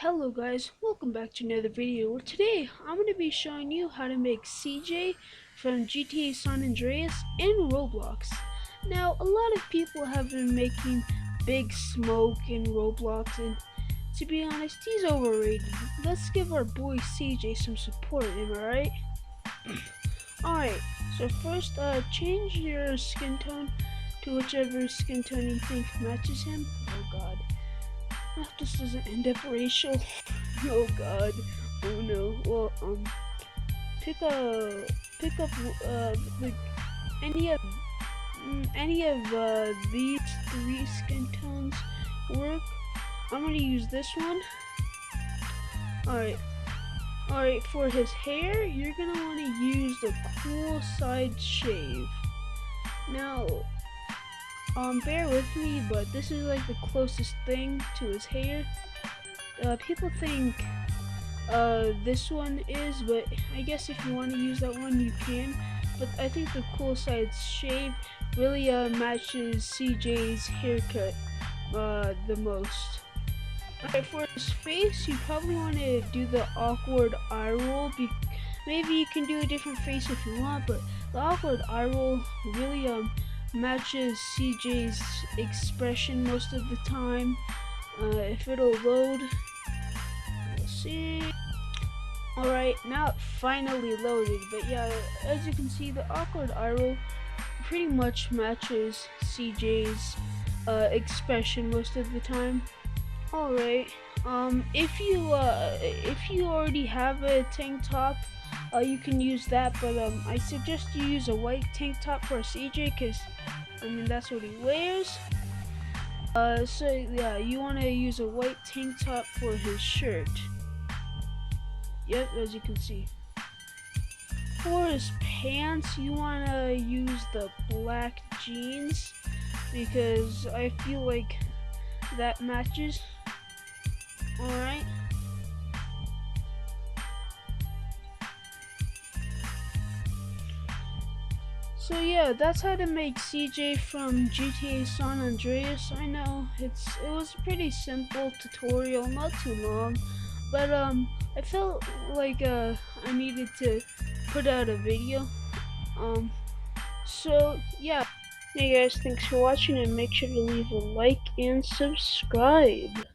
Hello guys, welcome back to another video. Today I'm going to be showing you how to make CJ from GTA San Andreas in Roblox. Now a lot of people have been making Big Smoke in Roblox, and to be honest, he's overrated. Let's give our boy CJ some support, am I right? Alright, so first change your skin tone to whichever skin tone you think matches him. Oh god. This doesn't end up racial. Oh god. Oh no. Well, pick up the any of these three skin tones work. I'm gonna use this one. Alright, for his hair, you're gonna want to use the cool side shave. Now, bear with me, but this is like the closest thing to his hair. People think this one is, but I guess if you want to use that one, you can. But I think the cool side shave really matches CJ's haircut the most. Okay, for his face, you probably want to do the awkward eye roll. Maybe you can do a different face if you want, but the awkward eye roll really matches CJ's expression most of the time. If it'll load, we'll see. Alright, now it finally loaded, but yeah, as you can see, the awkward eye roll pretty much matches CJ's expression most of the time. Alright, if you already have a tank top, you can use that, but I suggest you use a white tank top for CJ, because I mean that's what he wears. So yeah, you want to use a white tank top for his shirt. Yep, as you can see. For his pants, you want to use the black jeans, because I feel like that matches. Alright. So yeah, that's how to make CJ from GTA San Andreas. I know it was a pretty simple tutorial, not too long, but I felt like I needed to put out a video. So yeah. Hey guys, thanks for watching, and make sure to leave a like and subscribe.